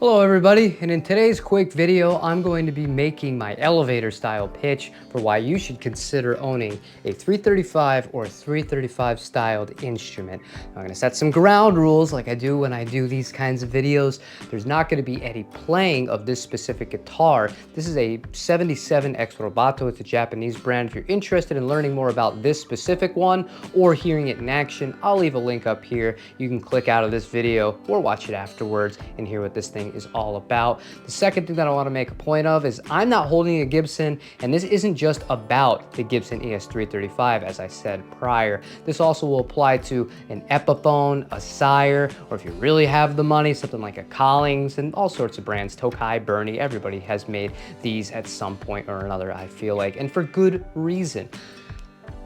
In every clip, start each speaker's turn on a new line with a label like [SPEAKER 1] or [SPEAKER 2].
[SPEAKER 1] Hello everybody, and in today's quick video, I'm going to be making my elevator style pitch for why you should consider owning a 335 or 335 styled instrument. I'm going to set some ground rules like I do when I do these kinds of videos. There's not going to be any playing of this specific guitar. This is a 77 Ex Robato. It's a Japanese brand. If you're interested in learning more about this specific one or hearing it in action, I'll leave a link up here. You can click out of this video or watch it afterwards and hear what this thing is all about. The second thing that I want to make a point of is I'm not holding a Gibson, and this isn't just about the Gibson ES335, as I said prior. This also will apply to an Epiphone, a Sire, or if you really have the money, something like a Collings, and all sorts of brands, Tokai, Bernie, everybody has made these at some point or another, I feel like, and for good reason.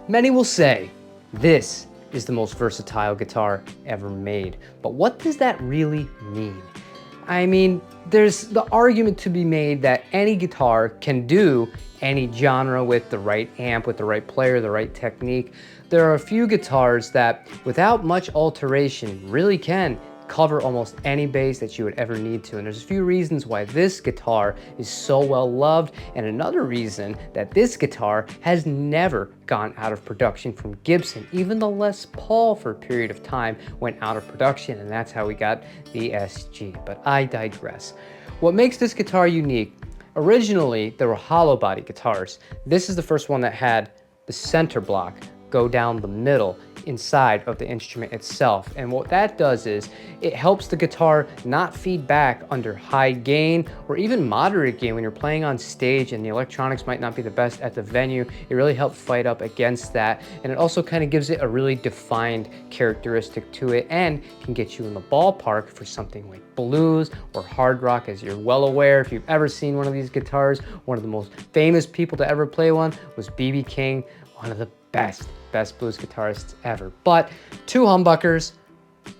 [SPEAKER 1] Many will say this is the most versatile guitar ever made, but what does that really mean? I mean, there's the argument to be made that any guitar can do any genre with the right amp, with the right player, the right technique. There are a few guitars that, without much alteration, really can cover almost any bass that you would ever need to. And there's a few reasons why this guitar is so well loved, and another reason that this guitar has never gone out of production from Gibson. Even the Les Paul for a period of time went out of production, and that's how we got the SG. But I digress. What makes this guitar unique? Originally, there were hollow body guitars. This is the first one that had the center block go down the middle inside of the instrument itself. And what that does is it helps the guitar not feed back under high gain or even moderate gain when you're playing on stage and the electronics might not be the best at the venue. It really helps fight up against that, and it also kind of gives it a really defined characteristic to it and can get you in the ballpark for something like blues or hard rock. As you're well aware, if you've ever seen one of these guitars, one of the most famous people to ever play one was B.B. King, one of the best blues guitarists ever. But two humbuckers,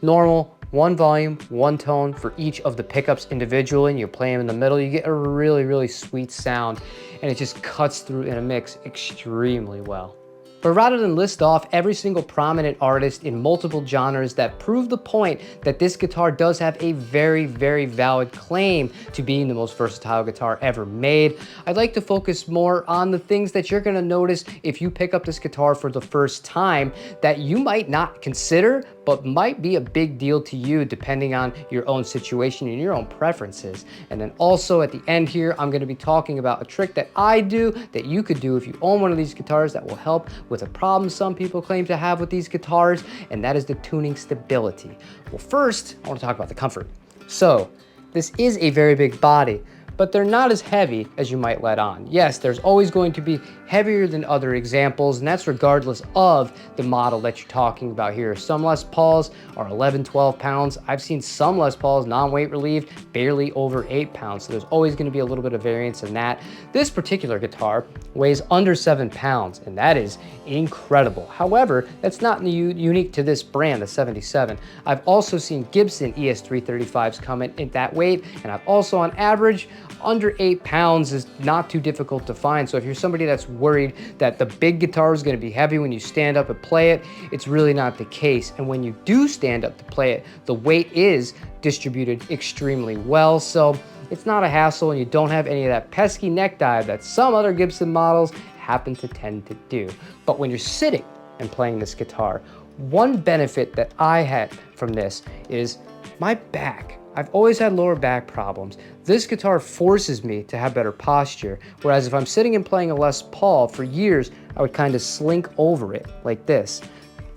[SPEAKER 1] normal, one volume, one tone for each of the pickups individually, and you play them in the middle, you get a really sweet sound, and it just cuts through in a mix extremely well. But rather than list off every single prominent artist in multiple genres that prove the point that this guitar does have a very valid claim to being the most versatile guitar ever made, I'd like to focus more on the things that you're gonna notice if you pick up this guitar for the first time that you might not consider, but might be a big deal to you depending on your own situation and your own preferences. And then also at the end here, I'm gonna be talking about a trick that I do that you could do if you own one of these guitars that will help with a problem some people claim to have with these guitars, and that is the tuning stability. Well, first, I want to talk about the comfort. So, this is a very big body, but they're not as heavy as you might let on. Yes, there's always going to be heavier than other examples, and that's regardless of the model that you're talking about here. Some Les Pauls are 11, 12 pounds. I've seen some Les Pauls non-weight relieved, barely over 8 pounds, so there's always gonna be a little bit of variance in that. This particular guitar weighs under 7 pounds, and that is incredible. However, that's not unique to this brand, the 77. I've also seen Gibson ES335s come in that weight, and I've also on average, under 8 pounds is not too difficult to find. So if you're somebody that's worried that the big guitar is going to be heavy when you stand up and play it, it's really not the case. And when you do stand up to play it, the weight is distributed extremely well. So it's not a hassle, and you don't have any of that pesky neck dive that some other Gibson models happen to tend to do. But when you're sitting and playing this guitar, one benefit that I had from this is my back. I've always had lower back problems. This guitar forces me to have better posture, whereas if I'm sitting and playing a Les Paul for years, I would kind of slink over it like this.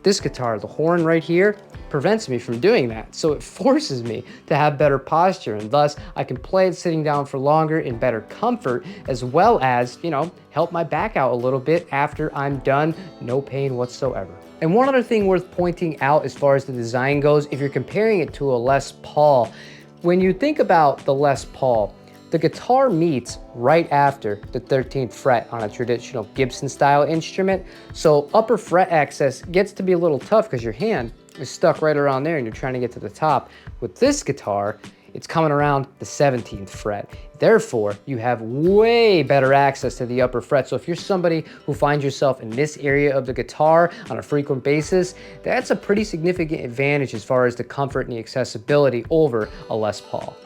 [SPEAKER 1] This guitar, the horn right here, prevents me from doing that. So it forces me to have better posture, and thus I can play it sitting down for longer in better comfort, as well as, help my back out a little bit after I'm done, no pain whatsoever. And one other thing worth pointing out as far as the design goes, if you're comparing it to a Les Paul, when you think about the Les Paul, the guitar meets right after the 13th fret on a traditional Gibson style instrument. So upper fret access gets to be a little tough because your hand is stuck right around there and you're trying to get to the top. With this guitar, it's coming around the 17th fret. Therefore, you have way better access to the upper fret. So if you're somebody who finds yourself in this area of the guitar on a frequent basis, that's a pretty significant advantage as far as the comfort and the accessibility over a Les Paul.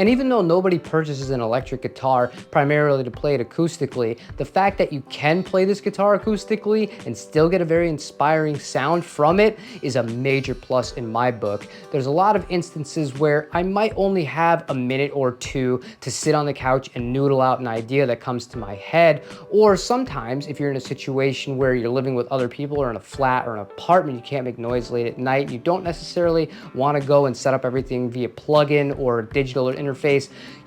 [SPEAKER 1] And even though nobody purchases an electric guitar primarily to play it acoustically, the fact that you can play this guitar acoustically and still get a very inspiring sound from it is a major plus in my book. There's a lot of instances where I might only have a minute or two to sit on the couch and noodle out an idea that comes to my head, or sometimes if you're in a situation where you're living with other people or in a flat or an apartment, you can't make noise late at night, you don't necessarily want to go and set up everything via plugin or digital interface,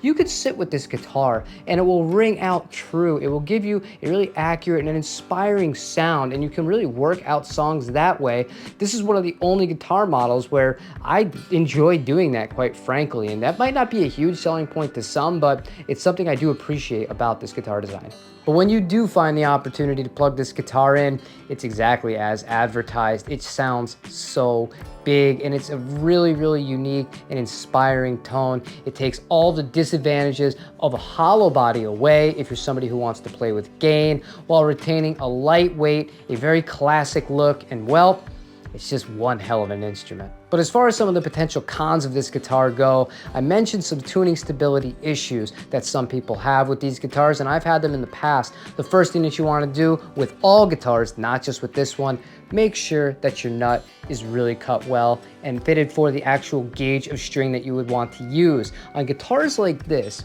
[SPEAKER 1] you could sit with this guitar and it will ring out true. It will give you a really accurate and an inspiring sound, and you can really work out songs that way. This is one of the only guitar models where I enjoy doing that, quite frankly, and that might not be a huge selling point to some, but it's something I do appreciate about this guitar design. But when you do find the opportunity to plug this guitar in, it's exactly as advertised. It sounds so big, and it's a really, really unique and inspiring tone. It takes all the disadvantages of a hollow body away if you're somebody who wants to play with gain, while retaining a lightweight, a very classic look, and well, it's just one hell of an instrument. But as far as some of the potential cons of this guitar go, I mentioned some tuning stability issues that some people have with these guitars, and I've had them in the past. The first thing that you want to do with all guitars, not just with this one, make sure that your nut is really cut well and fitted for the actual gauge of string that you would want to use. On guitars like this,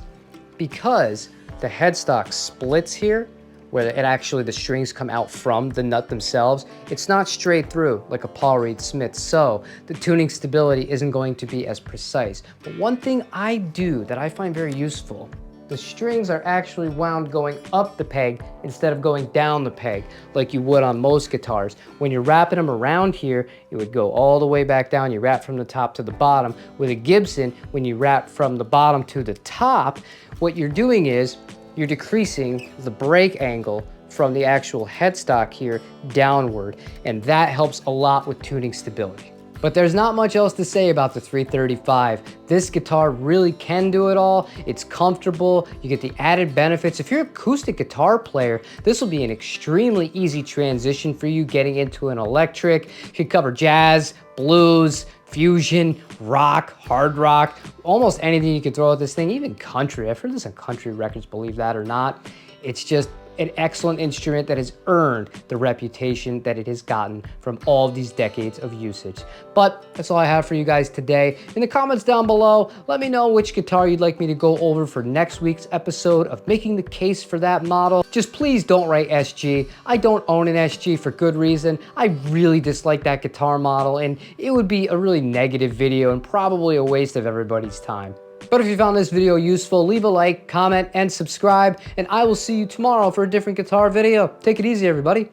[SPEAKER 1] because the headstock splits here, where the strings come out from the nut themselves, it's not straight through like a Paul Reed Smith, so the tuning stability isn't going to be as precise. But one thing I do that I find very useful, the strings are actually wound going up the peg instead of going down the peg like you would on most guitars. When you're wrapping them around here, it would go all the way back down. You wrap from the top to the bottom. With a Gibson, when you wrap from the bottom to the top, what you're doing is you're decreasing the break angle from the actual headstock here downward, and that helps a lot with tuning stability. But there's not much else to say about the 335. This guitar really can do it all. It's comfortable. You get the added benefits. If you're an acoustic guitar player, this will be an extremely easy transition for you getting into an electric. You can cover jazz, blues, fusion, rock, hard rock, almost anything you can throw at this thing, even country. I've heard this on country records, believe that or not. It's just an excellent instrument that has earned the reputation that it has gotten from all of these decades of usage. But that's all I have for you guys today. In the comments down below, let me know which guitar you'd like me to go over for next week's episode of making the case for that model. Just please don't write SG. I don't own an SG for good reason. I really dislike that guitar model, and it would be a really negative video and probably a waste of everybody's time. But if you found this video useful, leave a like, comment, and subscribe, and I will see you tomorrow for a different guitar video. Take it easy, everybody.